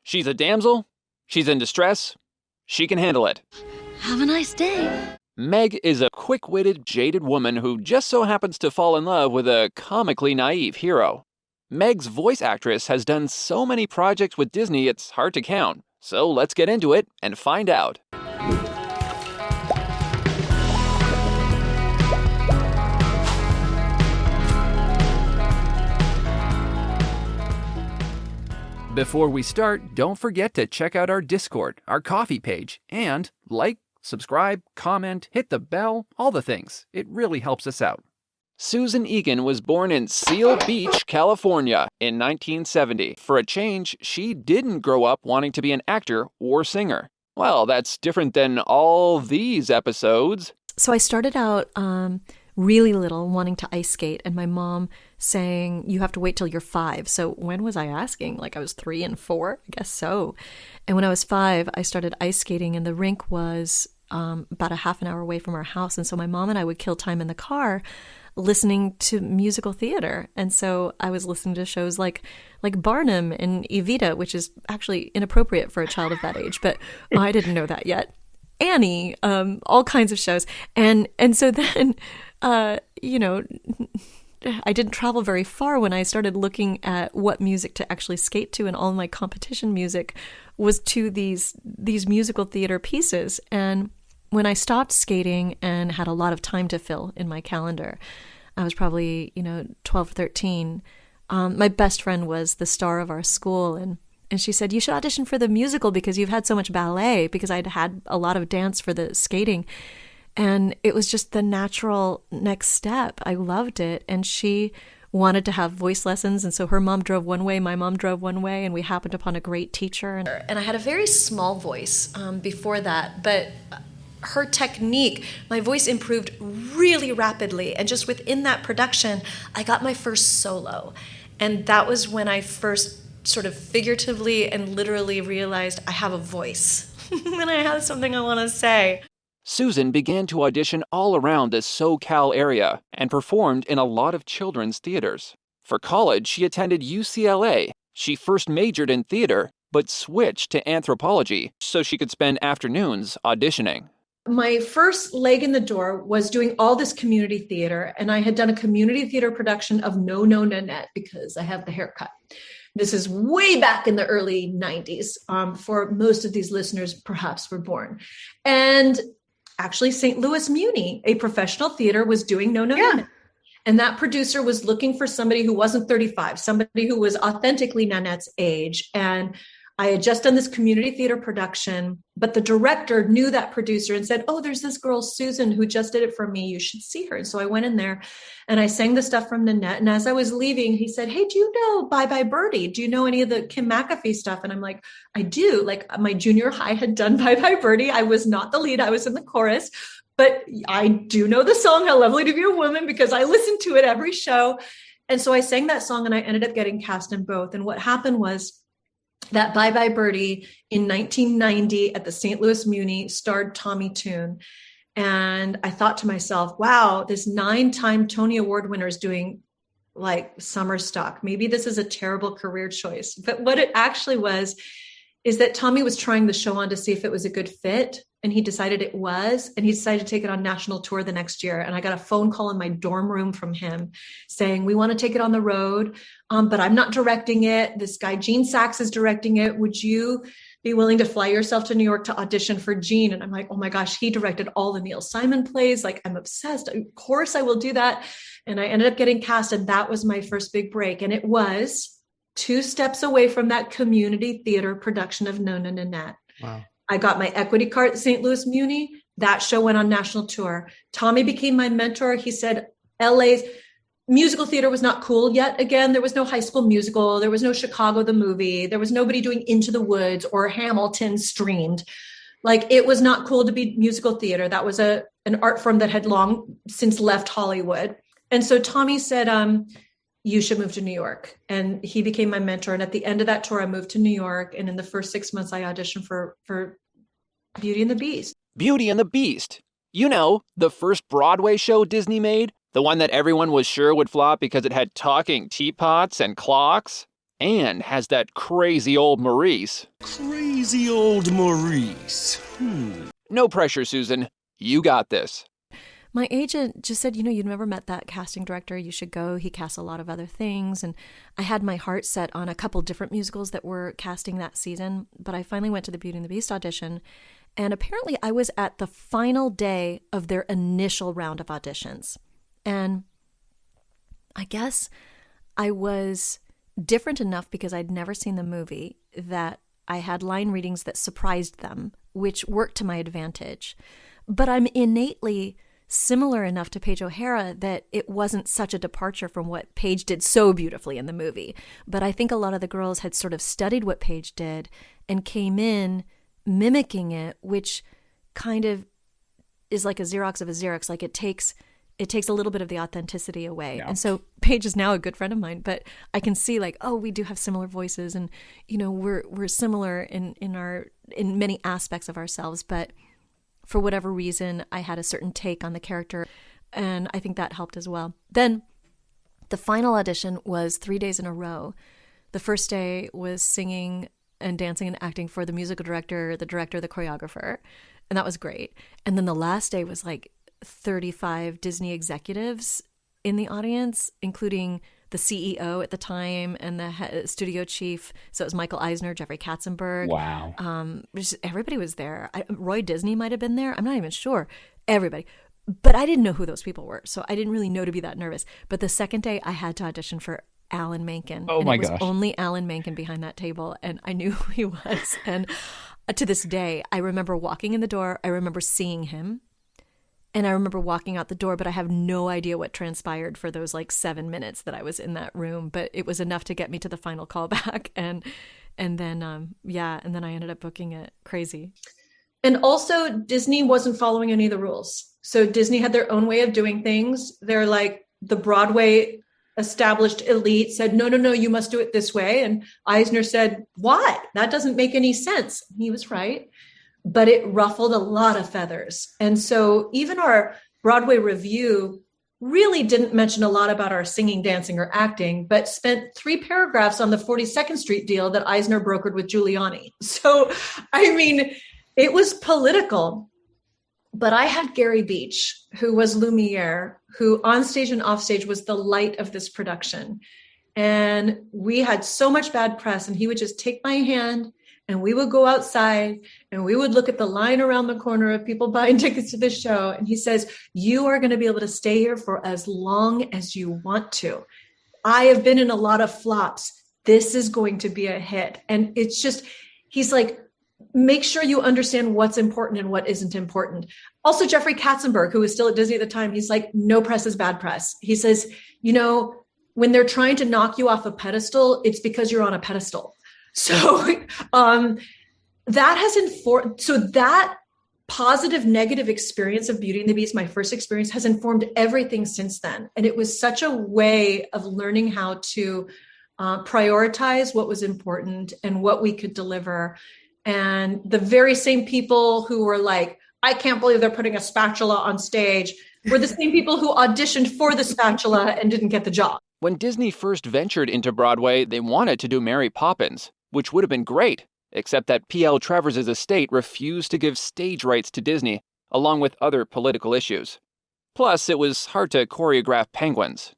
She's a damsel. She's in distress. She can handle it. Have a nice day. Meg is a quick-witted, jaded woman who just so happens to fall in love with a comically naive hero. Meg's voice actress has done so many projects with Disney it's hard to count. So let's get into it and find out. Before we start, don't forget to check out our Discord, our coffee page, and like, subscribe, comment, hit the bell, all the things. It really helps us out. Susan Egan was born in Seal Beach, California in 1970. For a change, she didn't grow up wanting to be an actor or singer. Well, that's different than all these episodes. So I started out really little, wanting to ice skate, and my mom saying, you have to wait till you're 5. So when was I asking? Like I was 3 and 4? I guess so. And when I was 5, I started ice skating, and the rink was about a half an hour away from our house. And so my mom and I would kill time in the car listening to musical theater. And so I was listening to shows like Barnum and Evita, which is actually inappropriate for a child of that age, but I didn't know that yet. Annie, all kinds of shows. And so then, I didn't travel very far when I started looking at what music to actually skate to, and all my competition music was to these musical theater pieces. And when I stopped skating and had a lot of time to fill in my calendar, I was probably, 12, 13. My best friend was the star of our school, and she said, you should audition for the musical because you've had so much ballet, because I'd had a lot of dance for the skating. And it was just the natural next step. I loved it. And she wanted to have voice lessons. And so her mom drove one way, my mom drove one way, and we happened upon a great teacher. And I had a very small voice before that, but her technique, my voice improved really rapidly. And just within that production, I got my first solo. And that was when I first sort of figuratively and literally realized I have a voice and I have something I want to say. Susan began to audition all around the SoCal area and performed in a lot of children's theaters. For college, she attended UCLA. She first majored in theater, but switched to anthropology so she could spend afternoons auditioning. My first leg in the door was doing all this community theater, and I had done a community theater production of No, No, Nanette because I have the haircut. This is way back in the early 90s. For most of these listeners, perhaps were born. And actually, St. Louis Muni, a professional theater, was doing No, No, Nanette. And that producer was looking for somebody who wasn't 35, somebody who was authentically Nanette's age. And I had just done this community theater production, but the director knew that producer and said, oh, there's this girl, Susan, who just did it for me. You should see her. And so I went in there and I sang the stuff from Nanette. And as I was leaving, he said, hey, do you know Bye Bye Birdie? Do you know any of the Kim McAfee stuff? And I'm like, I do. Like my junior high had done Bye Bye Birdie. I was not the lead. I was in the chorus, but I do know the song, How Lovely to Be a Woman, because I listened to it every show. And so I sang that song and I ended up getting cast in both. And what happened was that Bye Bye Birdie in 1990 at the St. Louis Muni starred Tommy Tune. And I thought to myself, wow, this 9-time Tony Award winner is doing like summer stock. Maybe this is a terrible career choice. But what it actually was is that Tommy was trying the show on to see if it was a good fit. And he decided it was, and he decided to take it on national tour the next year. And I got a phone call in my dorm room from him saying, we want to take it on the road, but I'm not directing it. This guy, Gene Sachs, is directing it. Would you be willing to fly yourself to New York to audition for Gene? And I'm like, oh my gosh, he directed all the Neil Simon plays. Like, I'm obsessed. Of course I will do that. And I ended up getting cast, and that was my first big break. And it was 2 steps away from that community theater production of Nona Nanette. Wow. I got my equity card at St. Louis Muni. That show went on national tour. Tommy became my mentor. He said, LA's musical theater was not cool yet. Again, there was no High School Musical. There was no Chicago the movie. There was nobody doing Into the Woods or Hamilton streamed. Like, it was not cool to be musical theater. That was an art form that had long since left Hollywood. And so Tommy said, you should move to New York. And he became my mentor. And at the end of that tour, I moved to New York. And in the first 6 months, I auditioned for Beauty and the Beast. Beauty and the Beast. You know, the first Broadway show Disney made? The one that everyone was sure would flop because it had talking teapots and clocks? Anne has that crazy old Maurice. Crazy old Maurice. No pressure, Susan. You got this. My agent just said, you've never met that casting director. You should go. He casts a lot of other things. And I had my heart set on a couple different musicals that were casting that season. But I finally went to the Beauty and the Beast audition. And apparently I was at the final day of their initial round of auditions. And I guess I was different enough because I'd never seen the movie that I had line readings that surprised them, which worked to my advantage. But I'm innately similar enough to Paige O'Hara that it wasn't such a departure from what Paige did so beautifully in the movie. But I think a lot of the girls had sort of studied what Paige did and came in mimicking it, which kind of is like a Xerox of a Xerox. Like it takes a little bit of the authenticity away. Yeah. And so Paige is now a good friend of mine, but I can see like, oh, we do have similar voices and, we're similar in many aspects of ourselves, but for whatever reason, I had a certain take on the character, and I think that helped as well. Then the final audition was 3 days in a row. The first day was singing and dancing and acting for the musical director, the choreographer, and that was great. And then the last day was like 35 Disney executives in the audience, including the CEO at the time and the studio chief. So it was Michael Eisner, Jeffrey Katzenberg. Wow. Everybody was there. Roy Disney might have been there. I'm not even sure. Everybody. But I didn't know who those people were. So I didn't really know to be that nervous. But the second day I had to audition for Alan Menken. Oh my gosh. It was only Alan Menken behind that table. And I knew who he was. And to this day, I remember walking in the door. I remember seeing him. And I remember walking out the door, but I have no idea what transpired for those like 7 minutes that I was in that room. But it was enough to get me to the final callback. And then I ended up booking it. Crazy. And also Disney wasn't following any of the rules. So Disney had their own way of doing things. They're like the Broadway established elite said, no, you must do it this way. And Eisner said, why? That doesn't make any sense. He was right. But it ruffled a lot of feathers. And so even our Broadway review really didn't mention a lot about our singing, dancing, or acting, but spent 3 paragraphs on the 42nd Street deal that Eisner brokered with Giuliani. So, I mean, it was political. But I had Gary Beach, who was Lumiere, who on stage and off stage was the light of this production. And we had so much bad press, and he would just take my hand and we would go outside and we would look at the line around the corner of people buying tickets to the show. And he says, you are going to be able to stay here for as long as you want to. I have been in a lot of flops. This is going to be a hit. And it's just, he's like, make sure you understand what's important and what isn't important. Also, Jeffrey Katzenberg, who was still at Disney at the time, he's like, no press is bad press. He says, when they're trying to knock you off a pedestal, it's because you're on a pedestal. So that has informed, so that positive, negative experience of Beauty and the Beast, my first experience, has informed everything since then. And it was such a way of learning how to prioritize what was important and what we could deliver. And the very same people who were like, I can't believe they're putting a spatula on stage, were the same people who auditioned for the spatula and didn't get the job. When Disney first ventured into Broadway, they wanted to do Mary Poppins, which would have been great, except that P.L. Travers' estate refused to give stage rights to Disney, along with other political issues. Plus, it was hard to choreograph penguins.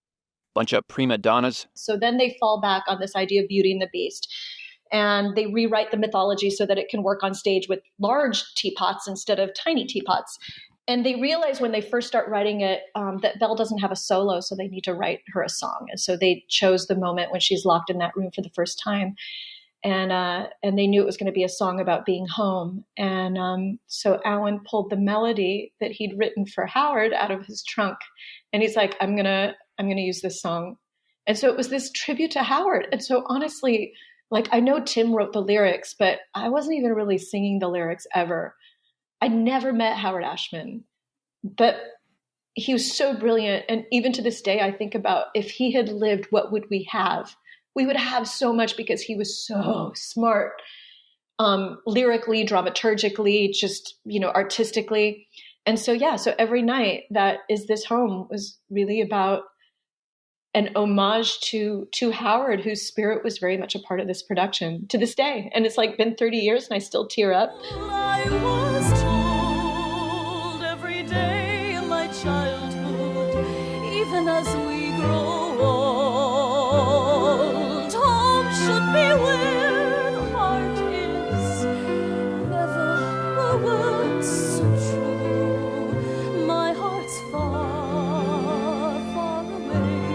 Bunch of prima donnas. So then they fall back on this idea of Beauty and the Beast, and they rewrite the mythology so that it can work on stage with large teapots instead of tiny teapots. And they realize when they first start writing it that Belle doesn't have a solo, so they need to write her a song. And so they chose the moment when she's locked in that room for the first time. And they knew it was going to be a song about being home. And so Alan pulled the melody that he'd written for Howard out of his trunk. And he's like, I'm gonna use this song. And so it was this tribute to Howard. And so honestly, like, I know Tim wrote the lyrics, but I wasn't even really singing the lyrics ever. I never met Howard Ashman, but he was so brilliant. And even to this day, I think about if he had lived, what would we have? We would have so much because he was so smart, lyrically, dramaturgically, just, artistically. And so, so every night that Is This Home was really about an homage to Howard, whose spirit was very much a part of this production to this day. And it's like been 30 years and I still tear up. I was told every day in my childhood, even as we grow old, home should be where the heart is. Never were words so true. My heart's far, far away.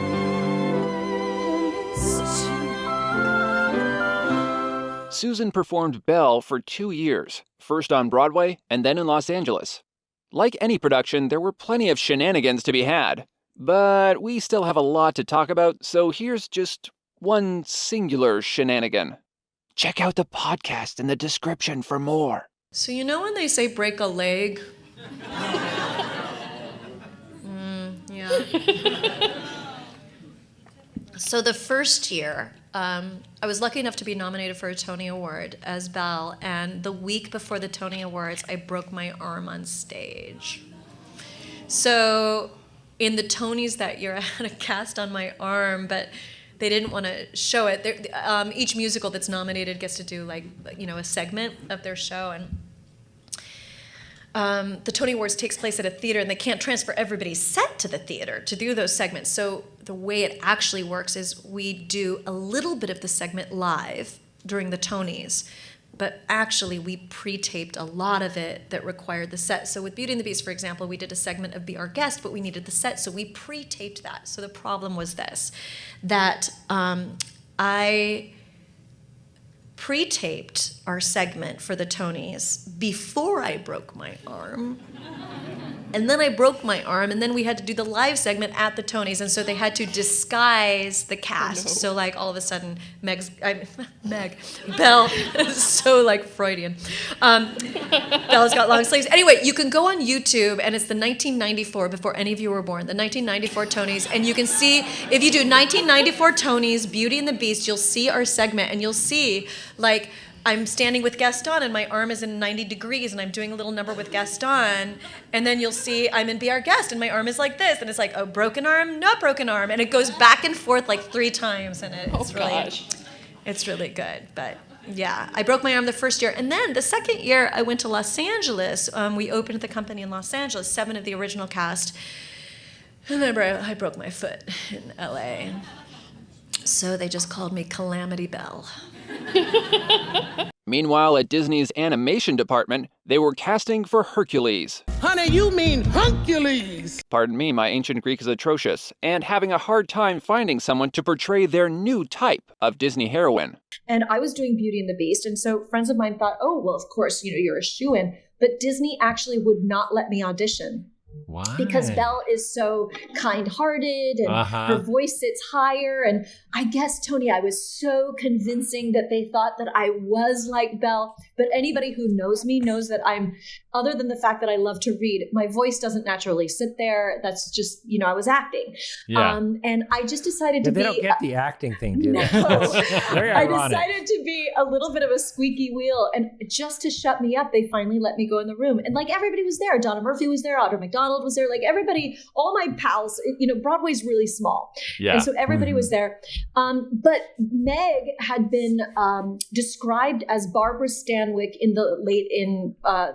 Home is too. Susan performed Belle for 2 years, first on Broadway and then in Los Angeles. Like any production, there were plenty of shenanigans to be had. But we still have a lot to talk about, so here's just one singular shenanigan. Check out the podcast in the description for more. So you know when they say break a leg? Yeah. So the first year, I was lucky enough to be nominated for a Tony Award as Belle, and the week before the Tony Awards, I broke my arm on stage. So in the Tonys that year, I had a cast on my arm, but they didn't want to show it. Each musical that's nominated gets to do a segment of their show, and the Tony Awards takes place at a theater, and they can't transfer everybody's set to the theater to do those segments. So the way it actually works is we do a little bit of the segment live during the Tonys, but actually we pre-taped a lot of it that required the set. So with Beauty and the Beast, for example, we did a segment of Be Our Guest, but we needed the set, so we pre-taped that. So the problem was this, that I pre-taped our segment for the Tonys before I broke my arm. And then I broke my arm, and then we had to do the live segment at the Tonys, and so they had to disguise the cast. So all of a sudden, Belle, so Freudian. Belle's got long sleeves. Anyway, you can go on YouTube, and it's the 1994, before any of you were born, the 1994 Tonys, and you can see, if you do 1994 Tonys, Beauty and the Beast, you'll see our segment, and you'll see, I'm standing with Gaston and my arm is in 90 degrees and I'm doing a little number with Gaston, and then you'll see I'm in Be Our Guest and my arm is like this, and it's oh, broken arm, not broken arm, and it goes back and forth 3 times, and it's really good. But yeah, I broke my arm the first year, and then the second year I went to Los Angeles. We opened the company in Los Angeles, 7 of the original cast. I remember I broke my foot in LA, so they just called me Calamity Belle. Meanwhile, at Disney's animation department, they were casting for Hercules. Honey, you mean Hercules! Pardon me, my ancient Greek is atrocious, and having a hard time finding someone to portray their new type of Disney heroine. And I was doing Beauty and the Beast, and so friends of mine thought, oh, well, of course, you're a shoo-in. But Disney actually would not let me audition. Why? Because Belle is so kind-hearted and her voice sits higher. And I guess, Tony, I was so convincing that they thought that I was like Belle. But anybody who knows me knows that I'm, other than the fact that I love to read, my voice doesn't naturally sit there. That's just, I was acting. Yeah. And I just decided to be... They don't get the acting thing, do they? No. Very I ironic. decided to be a little bit of a squeaky wheel. And just to shut me up, they finally let me go in the room. And everybody was there. Donna Murphy was there. Audra McDonald was there. Everybody, all my pals, Broadway's really small. Yeah. And so everybody was there. But Meg had been described as Barbara Stanwyck in the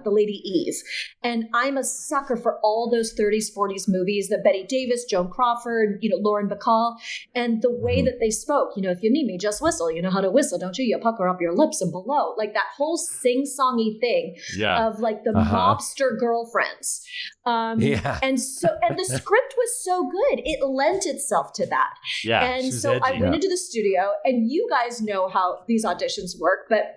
Lady Eve. And I'm a sucker for all those 30s, 40s movies, the Betty Davis, Joan Crawford, Lauren Bacall. And the way that they spoke, if you need me, just whistle. You know how to whistle, don't you? You pucker up your lips and below. That whole sing-songy thing of the mobster girlfriends. And the script was so good. It lent itself to that. Yeah. And so edgy. I went into the studio, and you guys know how these auditions work, but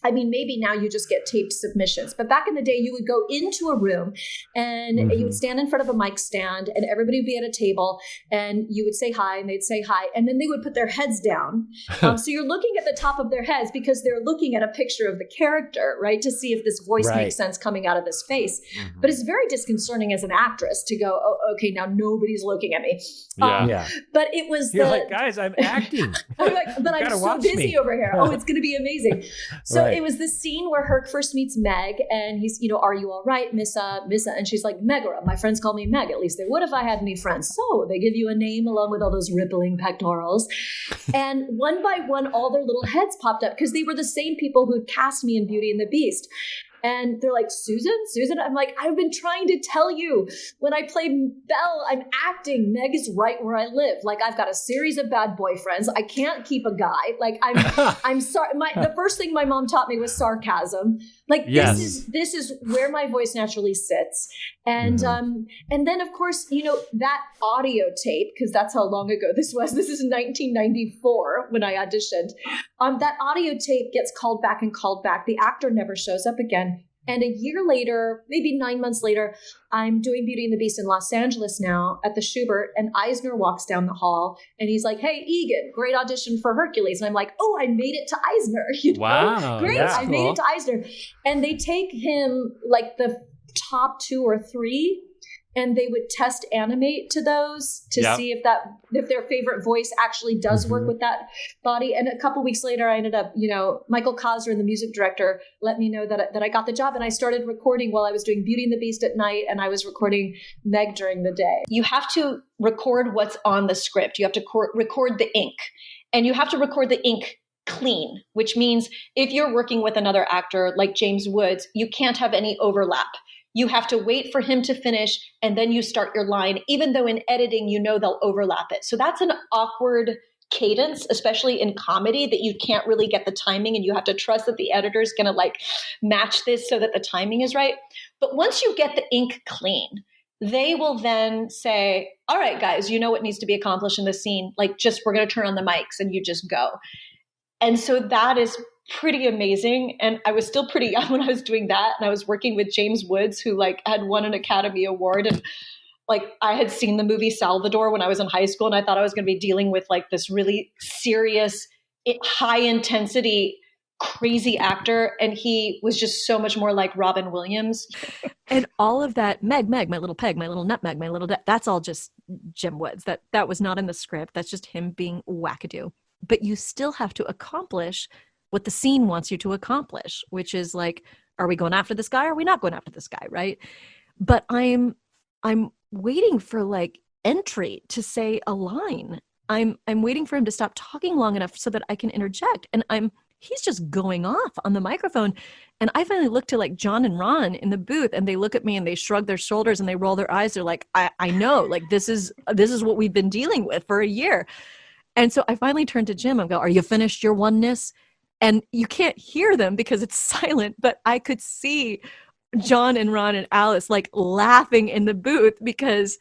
I mean, maybe now you just get taped submissions. But back in the day, you would go into a room and you would stand in front of a mic stand and everybody would be at a table and you would say hi and they'd say hi. And then they would put their heads down. So you're looking at the top of their heads because they're looking at a picture of the character, right? To see if this voice makes sense coming out of this face. But it's very disconcerting as an actress to go, oh, okay, now nobody's looking at me. But it was You're like, guys, I'm acting. I'm like, but I'm so busy over here. Oh, it's going to be amazing. So it was the scene where Herc first meets Meg, and he's, are you all right, Missa? And she's like, Megara. My friends call me Meg. At least they would if I had any friends. So they give you a name along with all those rippling pectorals. And one by one, all their little heads popped up because they were the same people who had cast me in Beauty and the Beast. And they're like, Susan? I'm like, I've been trying to tell you. When I play Belle, I'm acting. Meg is right where I live. Like, I've got a series of bad boyfriends. I can't keep a guy. Like, I'm sorry. The first thing my mom taught me was sarcasm. Like, this is where my voice naturally sits. And and then, of course, that audio tape, because that's how long ago this was. This is 1994 when I auditioned. That audio tape gets called back and called back. The actor never shows up again. And a year later, maybe 9 months later, I'm doing Beauty and the Beast in Los Angeles now at the Schubert, and Eisner walks down the hall, and he's like, hey, Egan, great audition for Hercules. And I'm like, oh, I made it to Eisner. Wow. Great, I made it to Eisner. And they take him like the top 2 or 3, and they would test animate to those to see if their favorite voice actually does work with that body. And a couple weeks later, I ended up, Michael Kosrin, the music director, let me know that I got the job, and I started recording while I was doing Beauty and the Beast at night, and I was recording Meg during the day. You have to record what's on the script. You have to record the ink, and you have to record the ink clean, which means if you're working with another actor like James Woods, you can't have any overlap. You have to wait for him to finish, and then you start your line, even though in editing, they'll overlap it. So that's an awkward cadence, especially in comedy, that you can't really get the timing, and you have to trust that the editor is going to match this so that the timing is right. But once you get the ink clean, they will then say, all right, guys, you know what needs to be accomplished in the scene. We're going to turn on the mics, and you just go. And so that is pretty amazing. And I was still pretty young when I was doing that. And I was working with James Woods, who had won an Academy Award. And I had seen the movie Salvador when I was in high school. And I thought I was going to be dealing with this really serious, high intensity, crazy actor. And he was just so much more like Robin Williams. And all of that, Meg, my little peg, my little nutmeg, my little, that's all just Jim Woods. That was not in the script. That's just him being wackadoo. But you still have to accomplish what the scene wants you to accomplish, which is are we going after this guy or are we not going after this guy, right? But I'm waiting for entry to say a line. I'm waiting for him to stop talking long enough so that I can interject. And he's just going off on the microphone. And I finally look to John and Ron in the booth, and they look at me and they shrug their shoulders and they roll their eyes. They're like, I know, this is what we've been dealing with for a year. And so I finally turned to Jim and go, are you finished your oneness? And you can't hear them because it's silent, but I could see John and Ron and Alice laughing in the booth because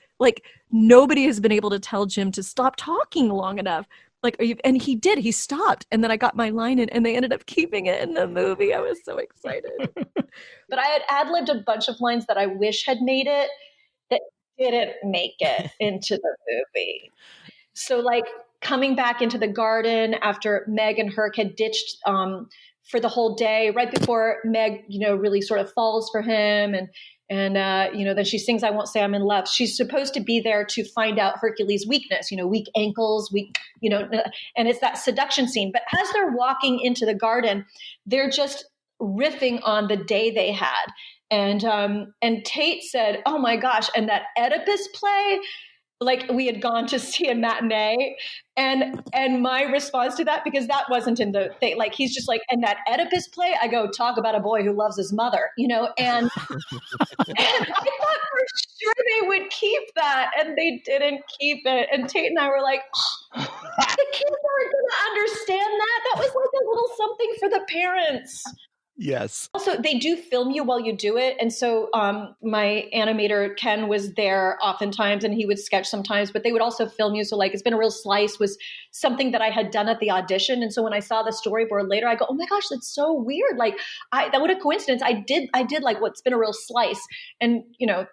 nobody has been able to tell Jim to stop talking long enough. And he did, he stopped. And then I got my line in and they ended up keeping it in the movie. I was so excited. But I had ad-libbed a bunch of lines that I wish had made it that didn't make it into the movie. So coming back into the garden after Meg and Herc had ditched for the whole day, right before Meg, really sort of falls for him. And then she sings, I Won't Say I'm in Love. She's supposed to be there to find out Hercules' weakness, weak ankles, and it's that seduction scene. But as they're walking into the garden, they're just riffing on the day they had. And Tate said, oh my gosh, and that Oedipus play, we had gone to see a matinee, and my response to that, because that wasn't in the thing, he's just and that Oedipus play, I go, talk about a boy who loves his mother, and I thought for sure they would keep that, and they didn't keep it. And Tate and I were like, the kids aren't going to understand that. That was a little something for the parents. Yes. Also, they do film you while you do it. And so my animator, Ken, was there oftentimes, and he would sketch sometimes, but they would also film you. So It's Been a Real Slice was something that I had done at the audition. And so when I saw the storyboard later, I go, oh my gosh, that's so weird. That what a coincidence. I did What's Been a Real Slice. And,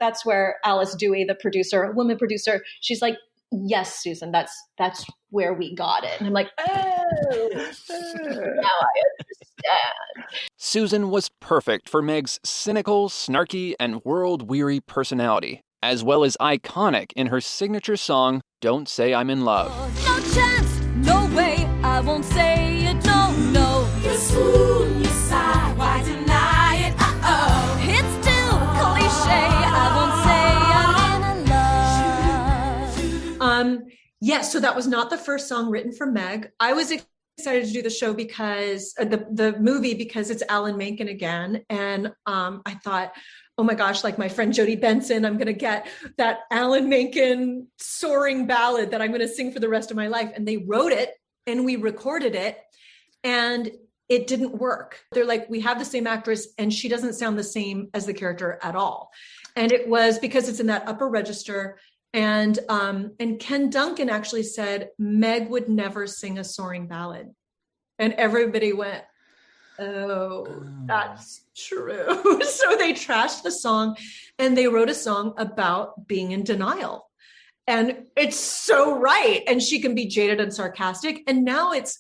that's where Alice Dewey, the producer, woman producer, she's like, yes, Susan, that's where we got it. And I'm like, oh, now I understand. Susan was perfect for Meg's cynical, snarky, and world-weary personality, as well as iconic in her signature song, Don't Say I'm in Love. No chance, no way, I won't say it, no. You swoon, you sigh. Yes, so that was not the first song written for Meg. I was excited to do the show because the movie, because it's Alan Menken again. And I thought, oh my gosh, like my friend Jodie Benson, I'm going to get that Alan Menken soaring ballad that I'm going to sing for the rest of my life. And they wrote it and we recorded it and it didn't work. They're like, we have the same actress and she doesn't sound the same as the character at all. And it was because it's in that upper register. And Ken Duncan actually said Meg would never sing a soaring ballad. And everybody went, oh, that's true. So they trashed the song and they wrote a song about being in denial. And it's so right. And she can be jaded and sarcastic. And now it's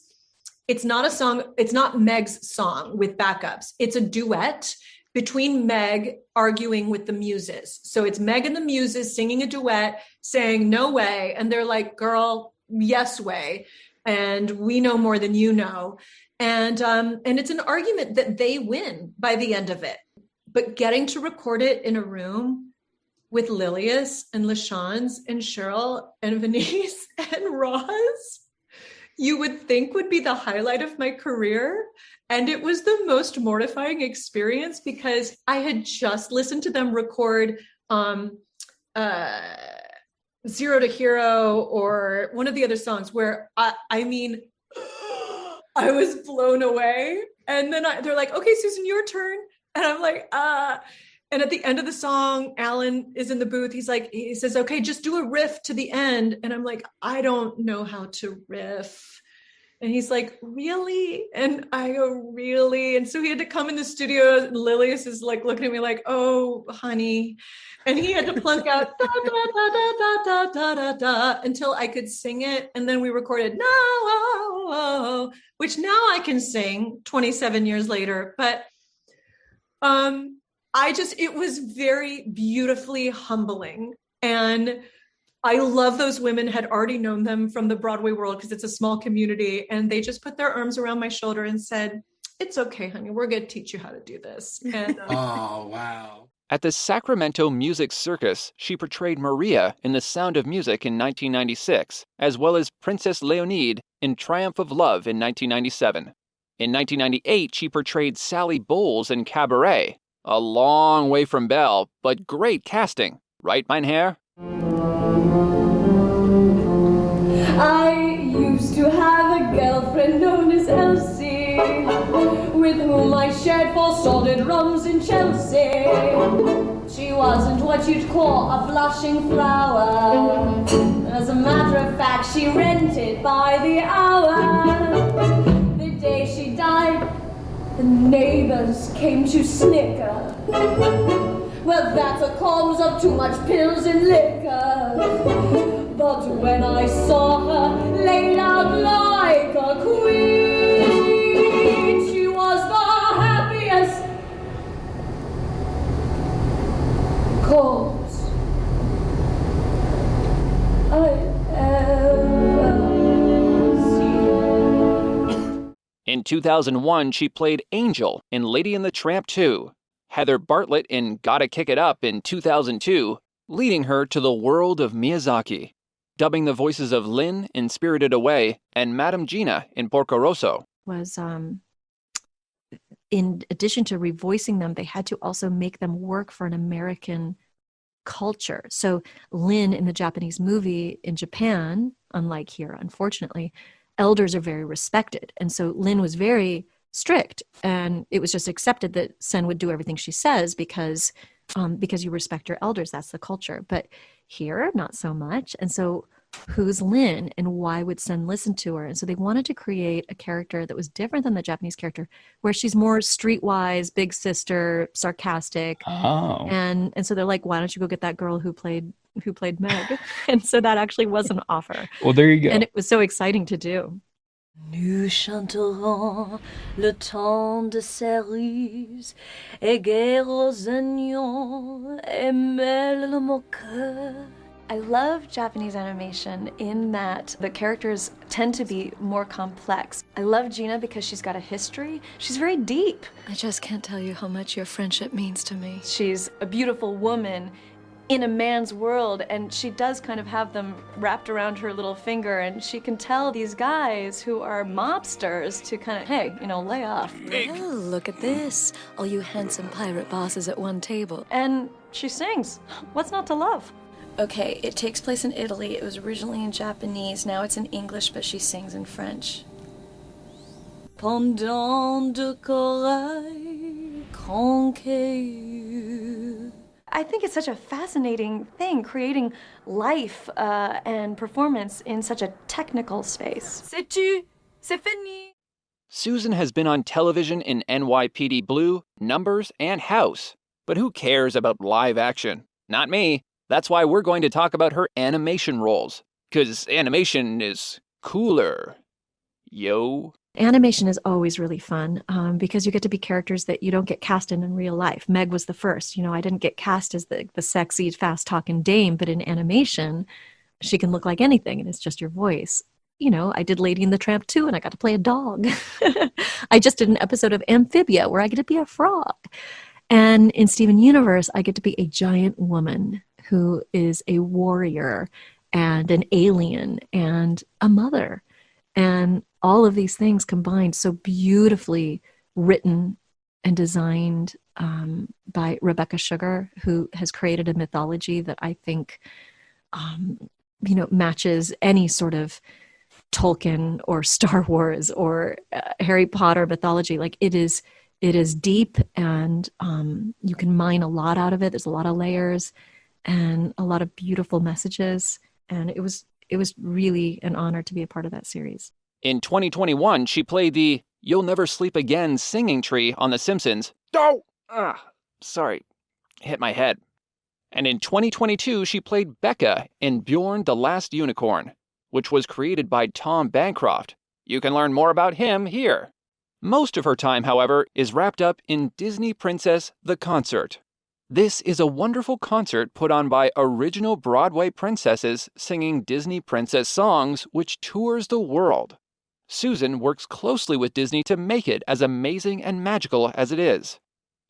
not a song. It's not Meg's song with backups. It's a duet between Meg arguing with the muses. So it's Meg and the muses singing a duet, saying no way. And they're like, girl, yes way. And we know more than you know. And it's an argument that they win by the end of it. But getting to record it in a room with Lilius and LaShawns and Cheryl and Venice and Roz, you would think would be the highlight of my career. And it was the most mortifying experience because I had just listened to them record Zero to Hero or one of the other songs where I mean, I was blown away. And then they're like, okay, Susan, your turn. And I'm like, And at the end of the song, Alan is in the booth. He says, okay, just do a riff to the end. And I'm like, I don't know how to riff. And he's like, really? And I go, really? And so he had to come in the studio. And Lilius is like looking at me like, oh, honey. And he had to plunk out da, da, da, da, da, da, da, da, until I could sing it. And then we recorded no, which now I can sing 27 years later. But it was very beautifully humbling. And I love those women, had already known them from the Broadway world because it's a small community. And they just put their arms around my shoulder and said, it's okay, honey, we're going to teach you how to do this. And, Oh, wow. At the Sacramento Music Circus, she portrayed Maria in The Sound of Music in 1996, as well as Princess Leonide in Triumph of Love in 1997. In 1998, she portrayed Sally Bowles in Cabaret. A long way from Belle, but great casting. Right, mein Herr? I used to have a girlfriend known as Elsie, with whom I shared 4 salted rums in Chelsea. She wasn't what you'd call a blushing flower. As a matter of fact, she rented by the hour. The day she died, the neighbors came to snicker. Well, that's a cause of too much pills and liquor. But when I saw her laid out like a queen, she was the happiest corpse I ever seen. In 2001, she played Angel in Lady and the Tramp 2, Heather Bartlett in Gotta Kick It Up in 2002, leading her to the world of Miyazaki, dubbing the voices of Lynn in Spirited Away and Madame Gina in Porco Rosso. Was in addition to revoicing them, they had to also make them work for an American culture. So Lynn in the Japanese movie in Japan, unlike here, unfortunately, elders are very respected. And so Lynn was very strict, and it was just accepted that Sen would do everything she says because you respect your elders. That's the culture. But here, not so much. And so who's Lynn and why would Sen listen to her? And so they wanted to create a character that was different than the Japanese character, where she's more streetwise, big sister, sarcastic. Oh. And so they're like, why don't you go get that girl who played Meg? And so that actually was an offer. Well, there you go. And it was so exciting to do. Nous chanterons le temps de cerises et guerre aux oignons et mêle le moqueur. I love Japanese animation in that the characters tend to be more complex. I love Gina because she's got a history. She's very deep. I just can't tell you how much your friendship means to me. She's a beautiful woman in a man's world, and she does kind of have them wrapped around her little finger, and she can tell these guys who are mobsters to kind of, hey, you know, lay off. Oh, look at this. All you handsome pirate bosses at one table. And she sings. What's not to love? Okay, it takes place in Italy. It was originally in Japanese. Now it's in English, but she sings in French. Pendant de corail, conquête. I think it's such a fascinating thing, creating life and performance in such a technical space. Sais-tu? C'est fini. Susan has been on television in NYPD Blue, Numbers, and House. But who cares about live action? Not me. That's why we're going to talk about her animation roles. 'Cause animation is cooler. Yo. Animation is always really fun because you get to be characters that you don't get cast in real life. Meg was the first. You know, I didn't get cast as the sexy, fast-talking dame, but in animation, she can look like anything, and it's just your voice. You know, I did Lady and the Tramp too, and I got to play a dog. I just did an episode of Amphibia where I get to be a frog. And in Steven Universe, I get to be a giant woman who is a warrior and an alien and a mother. And all of these things combined, so beautifully written and designed by Rebecca Sugar, who has created a mythology that I think, you know, matches any sort of Tolkien or Star Wars or Harry Potter mythology. Like it is deep, and you can mine a lot out of it. There's a lot of layers and a lot of beautiful messages, and it was really an honor to be a part of that series. In 2021, she played the You'll Never Sleep Again singing tree on The Simpsons. Oh! Sorry. Hit my head. And in 2022, she played Becca in Bjorn the Last Unicorn, which was created by Tom Bancroft. You can learn more about him here. Most of her time, however, is wrapped up in Disney Princess The Concert. This is a wonderful concert put on by original Broadway princesses singing Disney princess songs, which tours the world. Susan works closely with Disney to make it as amazing and magical as it is.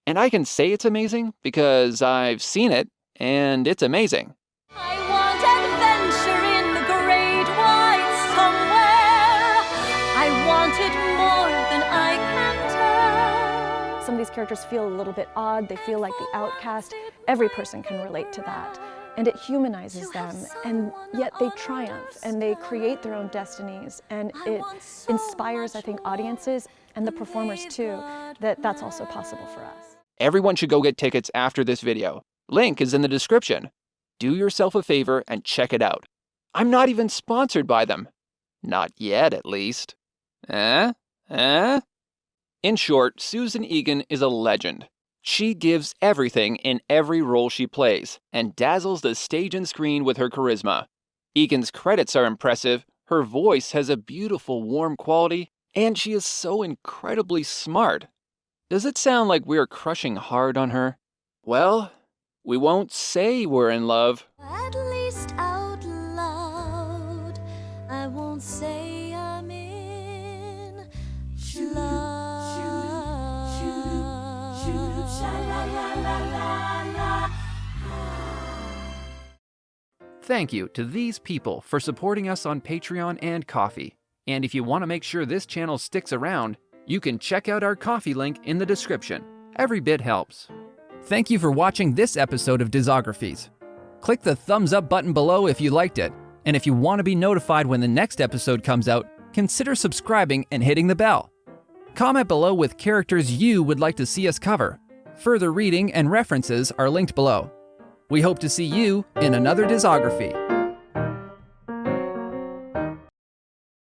And I can say it's amazing because I've seen it, and it's amazing. I want adventure in the great white somewhere. I want it more than I can tell. Some of these characters feel a little bit odd. They feel like the outcast. Every person can relate to that. And it humanizes them, and yet they triumph, and they create their own destinies, and it inspires, I think, audiences and the performers too, that that's also possible for us. Everyone should go get tickets after this video. Link is in the description. Do yourself a favor and check it out. I'm not even sponsored by them. Not yet, at least. In short, Susan Egan is a legend. She gives everything in every role she plays and dazzles the stage and screen with her charisma. Egan's credits are impressive, her voice has a beautiful warm quality, and she is so incredibly smart. Does it sound like we're crushing hard on her? Well, we won't say we're in love. At least out loud, I won't say I'm in love. Thank you to these people for supporting us on Patreon and Ko-fi. And if you want to make sure this channel sticks around, you can check out our Ko-fi link in the description. Every bit helps. Thank you for watching this episode of Discographies. Click the thumbs up button below if you liked it. And if you want to be notified when the next episode comes out, consider subscribing and hitting the bell. Comment below with characters you would like to see us cover. Further reading and references are linked below. We hope to see you in another Discography.